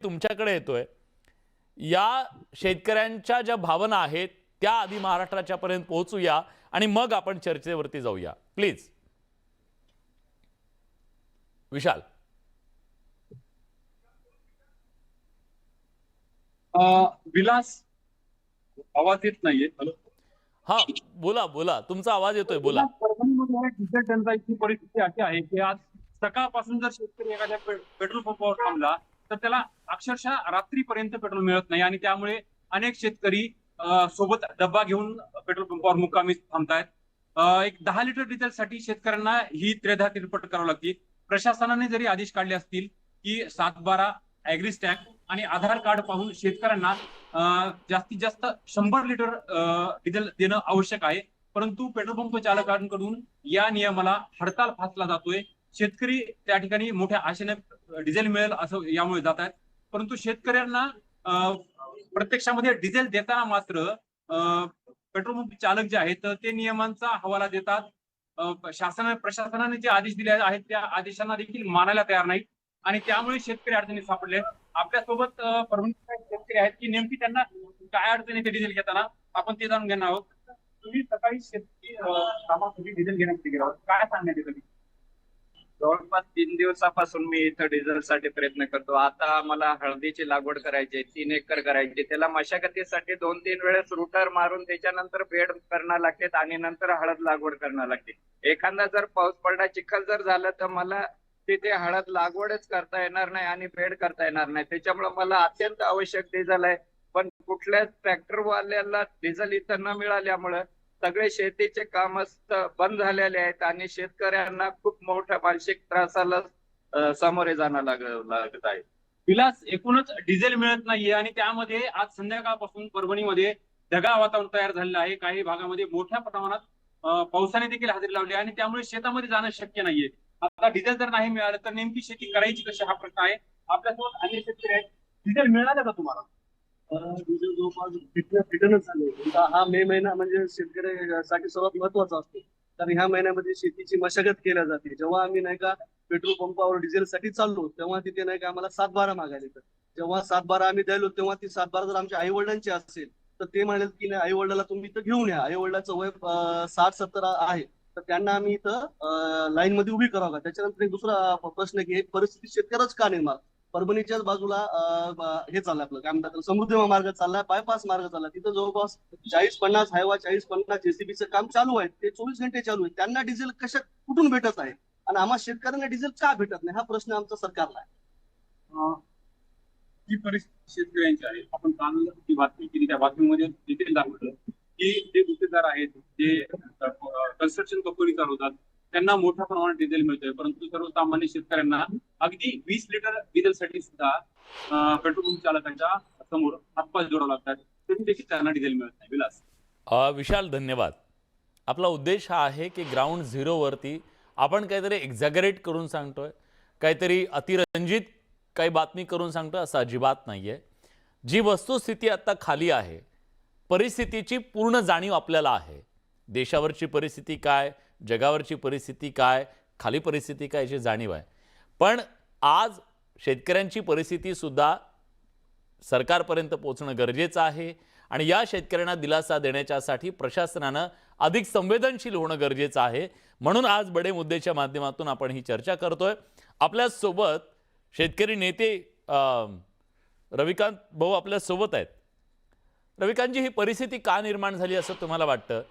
तुमच्याकडे येतोय, या शेतकऱ्यांच्या ज्या भावना आहेत त्या आधी महाराष्ट्राच्या पर्यंत पोहोचूया आणि मग आपण चर्चेवरती जाऊया प्लीज. विशाल. विलास, आवाज येत नाहीये. हॅलो. हा, बोला बोला, तुमचा आवाज येतोय, बोला. परभणीमध्ये डिझेल टंचाईची परिस्थिती अशी आहे की आज सकाळपासून जर शेतकरी एखाद्या पेट्रोल पंपावर थांबला तर त्याला अक्षरशः रात्रीपर्यंत पेट्रोल मिळत नाही आणि त्यामुळे अनेक शेतकरी सोबत डब्बा घेऊन पेट्रोल पंपावर मुक्कामी थांबतायत. एक 10 लिटर डिझेलसाठी शेतकऱ्यांना ही त्रेधा तिरपट करावी लागते. प्रशासनाने जरी आदेश काढले असतील की 7-12 ऍग्री स्टॅक आणि आधार कार्ड पाहून शेतकऱ्यांना जास्तीत जास्त 100 लिटर डिझेल देणं आवश्यक आहे, परंतु पेट्रोल पंप चालकांकडून या नियमाला हडताल फासला जातोय. शेतकरी त्या ठिकाणी मोठ्या आशेने डिझेल मिळेल असं यामुळे जात आहेत, परंतु शेतकऱ्यांना प्रत्यक्षामध्ये डिझेल देताना मात्र पेट्रोल पंप चालक जे आहेत ते नियमांचा हवाला देतात. प्रशासनाने जे आदेश दिले आहेत त्या आदेशांना देखील मानायला तयार नाहीत आणि त्यामुळे शेतकरी अडचणीत सापडले. आपल्यासोबत परभणीचे शेतकरी आहेत की नेमकी त्यांना काय अडचण येते डिझेल घेताना, आपण ते जाणून घेणार आहोत. तुम्ही सकाळी शेतकरी कामासाठी डिझेल घेण्यासाठी गेला, काय सांगण्यात येतं? जवळपास 3 दिवसापासून मी इथं डिझेलसाठी प्रयत्न करतो. आता मला हळदीची लागवड करायची, 3 एकर करायची. त्याला मशागतीसाठी 2-3 वेळेस रुटर मारून त्याच्यानंतर बेड करणं लागते आणि नंतर हळद लागवड करणं लागते. एखादा जर पाऊस पडला, चिखल जर झालं तर मला तिथे हळद लागवडच करता येणार नाही आणि बेड करता येणार नाही. त्याच्यामुळे मला अत्यंत आवश्यक डिझेल आहे, पण कुठल्याच ट्रॅक्टरवाल्याला डिझेल इथं न मिळाल्यामुळे सगळे शेतीचे काम बंद झालेले आहेत आणि शेतकऱ्यांना खूप मोठ्या मानसिक त्रासाला सामोरे जाणं लागत आहे. विलास, एकूणच डिझेल मिळत नाहीये आणि त्यामध्ये आज संध्याकाळपासून परभणीमध्ये ढगाळ वातावरण तयार झालेलं आहे. काही भागामध्ये मोठ्या प्रमाणात पावसाने देखील हजेरी लावली आणि त्यामुळे शेतामध्ये जाणं शक्य नाहीये. आता डिझेल जर नाही मिळालं तर नेमकी शेती करायची कशी हा प्रश्न आहे. आपल्यासोबत अनेक शेतकरी आहेत. डिझेल मिळालं का तुम्हाला? डिझेल जवळपास फिटनच झाले. हा मे महिना म्हणजे शेतकऱ्यासाठी सर्वात महत्वाचा असतो, कारण ह्या महिन्यामध्ये शेतीची मशागत केल्या जाते. जेव्हा आम्ही नाही का पेट्रोल पंपावर डिझेलसाठी चाललो तेव्हा तिथे नाही का आम्हाला 7-12 मागायला येतात. जेव्हा 7-12 आम्ही द्यायलो तेव्हा ती 7-12 जर आमच्या आई वडिलांची असेल तर ते म्हणाले की नाही, आई वडिलांना तुम्ही इथं घेऊन या. आई वडिलांचं वय 60-70 आहे, तर त्यांना आम्ही इथं लाईन मध्ये उभी करावं का. त्याच्यानंतर एक दुसरा प्रश्न की परिस्थिती शेतकऱ्याच का निर्माण. परभणीच्याच बाजूला हे चाललंय आपलं काय म्हणतात समृद्धी मार्ग चाललाय, बायपास मार्ग चाललाय. तिथं जवळपास 40-50 हायवा 40-50 जेसीबीचं काम चालू आहे. ते 24 घंटे चालू आहे. त्यांना डिझेल कुठून भेटत आहे आणि आम्हा शेतकऱ्यांना डिझेल का भेटत नाही, हा प्रश्न आमचा सरकारला आहे. ही परिस्थिती शेतकऱ्यांची आहे. आपण काल ती बातमी केली, त्या बातमीमध्ये देखील दाखवलं की जे गुत्तेदार आहेत, जे कन्स्ट्रक्शन कंपनी चालवतात, त्यांना मोठ्या प्रमाणात डिझेल मिळतंय, परंतु सर्वसामान्य शेतकऱ्यांना अगदी 20 लिटर डिझेलसाठी सुद्धा पेट्रोल पंप चालकांच्या समोर हातपाय जोडावे लागतात, तरी देखील त्यांना डिझेल मिळत नाही. विलास. विशाल, धन्यवाद. आपला उद्देश हा आहे की ग्राउंड झिरोवरती आपण काहीतरी एक्झॅगरेट करून सांगतोय, काहीतरी अतिरंजित काही बातमी करून सांगतोय असं अजिबात नाहीये. जी वस्तुस्थिती आता खाली आहे, परिस्थितीची पूर्ण जाणीव आपल्याला आहे. देशावरची परिस्थिती काय, जगावरची परिस्थिती काय, खाली परिस्थिती काय याची जाणीव आहे. पण आज शेतकऱ्यांची परिस्थिती सुद्धा सरकारपर्यंत पोहोचणं गरजेचं आहे आणि या शेतकऱ्यांना दिलासा देण्यासाठी प्रशासनानं अधिक संवेदनशील होणं गरजेचं आहे. म्हणून आज बडे मुद्देच्या माध्यमातून आपण ही चर्चा करतोय. आपल्यासोबत शेतकरी नेते रविकांत भाऊ आपल्यासोबत आहेत. रविकांतजी, ही परिस्थिती का निर्माण झाली असं तुम्हाला वाटतं?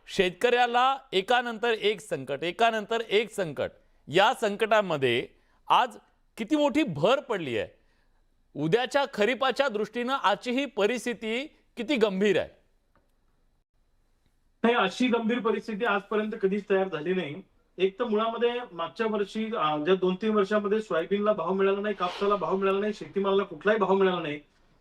शेतकऱ्याला एकानंतर एक संकट, एकानंतर एक संकट, या संकटामध्ये आज किती मोठी भर पडली आहे. उद्याच्या खरीपाच्या दृष्टीनं आजची ही परिस्थिती किती गंभीर आहे? नाही, अशी गंभीर परिस्थिती आजपर्यंत कधीच तयार झाली नाही. एक तर मुळामध्ये मागच्या वर्षी ज्या 2-3 वर्षामध्ये सोयाबीनला भाव मिळाला नाही, कापसाला भाव मिळाला नाही, शेतीमालाला कुठलाही भाव मिळाला नाही,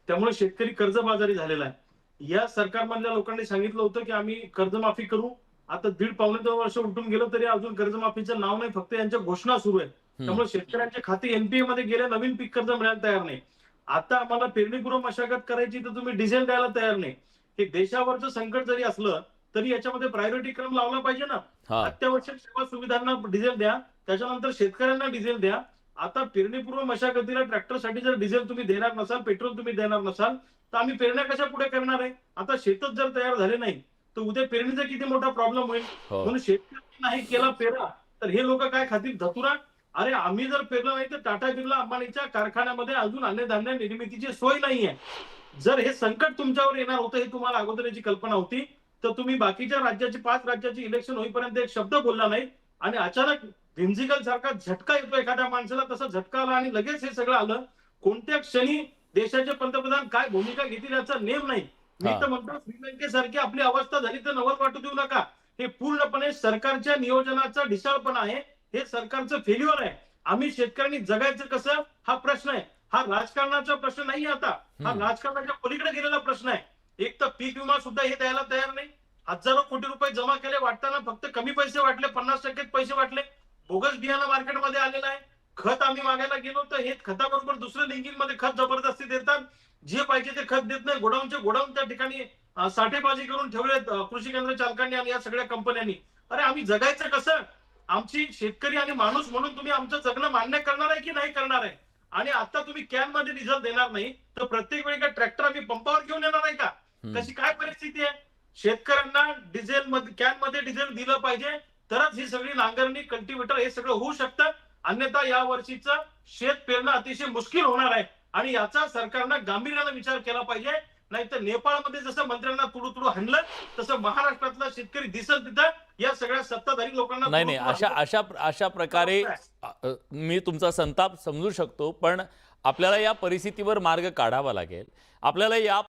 त्यामुळे शेतकरी कर्जबाजारी झालेला आहे. या सरकारमधल्या लोकांनी सांगितलं होतं की आम्ही कर्जमाफी करू. आता 1.5-2 वर्ष उलटून गेलं तरी अजून कर्जमाफीचं नाव नाही, फक्त यांच्या घोषणा सुरू आहेत. त्यामुळे शेतकऱ्यांचे खाते एनपीए मध्ये गेले, नवीन पीक कर्ज मिळायला तयार नाही. आता आम्हाला पेरणीपूर्व मशागत करायची तर तुम्ही डिझेल द्यायला तयार नाही. हे देशावरचं संकट जरी असलं तरी याच्यामध्ये प्रायोरिटी क्रम लावला पाहिजे ना. अत्यावश्यक सेवा सुविधांना डिझेल द्या, त्याच्यानंतर शेतकऱ्यांना डिझेल द्या, आता पेरणीपूर्व मशागतीला ट्रॅक्टरसाठी जर डिझेल तुम्ही देणार नसाल, पेट्रोल तुम्ही देणार नसाल, तर आम्ही पेरण्या कशा पुढे करणार आहे? आता शेतच जर तयार झाले नाही तर उद्या पेरणीचा किती मोठा प्रॉब्लेम होईल. हो. म्हणून शेतकरी नाही केला पेरा तर हे लोक काय खातील? धतुरा. अरे आम्ही जर पेरलं नाही तर टाटा बिर्ला अंबानीच्या कारखान्यामध्ये अजून अन्नधान्य निर्मितीची सोय नाहीये. जर हे संकट तुमच्यावर येणार होतं हे तुम्हाला अगोदर याची कल्पना होती तर तुम्ही बाकीच्या राज्याची 5 राज्याची इलेक्शन होईपर्यंत एक शब्द बोलला नाही आणि अचानक व्हिन्झिकल सारखा झटका येतो एखाद्या माणसाला, तसा झटका आला आणि लगेच हे सगळं आलं. कोणत्या क्षणी देशाचे पंतप्रधान काय भूमिका घेतील याचा नेम नाही. मी तर म्हणतो श्रीलंकेसारखी आपली अवस्था झाली तर नवल वाटू देऊ नका. हे पूर्णपणे सरकारच्या नियोजनाचा ढिसाळपणा आहे. हे सरकारचं फेल्युअर आहे. आम्ही शेतकऱ्यांनी जगायचं कसं हा प्रश्न आहे. हा राजकारणाचा प्रश्न नाही आता, हा राजकारणाच्या पलीकडे गेलेला प्रश्न आहे. एक तर पीक विमा सुद्धा हे द्यायला तयार नाही. हजारो कोटी रुपये जमा केले, वाटताना फक्त कमी पैसे वाटले, 50% पैसे वाटले. बोगस बियाणं मार्केटमध्ये आलेलं आहे. खत आम्ही मागायला गेलो तर हे खताबरोबर दुसरं लिंकिंग मध्ये खत जबरदस्ती देतात. जे पाहिजे ते खत देत नाही. गोडाऊनचे गोडाऊन त्या ठिकाणी साठेबाजी करून ठेवले कृषी केंद्र चालकांनी आणि या सगळ्या कंपन्यांनी. अरे आम्ही जगायचं कसं? आमची शेतकरी आणि माणूस म्हणून तुम्ही आमचं जगणं मान्य करणार आहे की नाही करणार आहे? आणि आता तुम्ही कॅन मध्ये डिझेल देणार नाही तर प्रत्येक वेळी का ट्रॅक्टर आम्ही पंपावर घेऊन येणार आहे का? कशी काय परिस्थिती आहे? शेतकऱ्यांना डिझेल मध्ये कॅन मध्ये डिझेल दिलं पाहिजे तरच ही सगळी नांगरणी कल्टिवेटर हे सगळं होऊ शकतं. अन्यथा या वर्षीचं शेत पेरणं अतिशय मुश्किल होणार आहे आणि याचा सरकारनं गांभीर्यानं विचार केला पाहिजे. नाहीतर नेपाळमध्ये जसं मंत्र्यांना तुडू तुडू हाणलं तसं महाराष्ट्रातला शेतकरी दिसल तिथं या सगळ्या सत्ताधारी लोकांना नाही, अशा प्रकारे मी तुमचा संताप समजू शकतो, पण आपल्याला या परिस्थितीवर मार्ग काढावा लागेल. आपल्याला या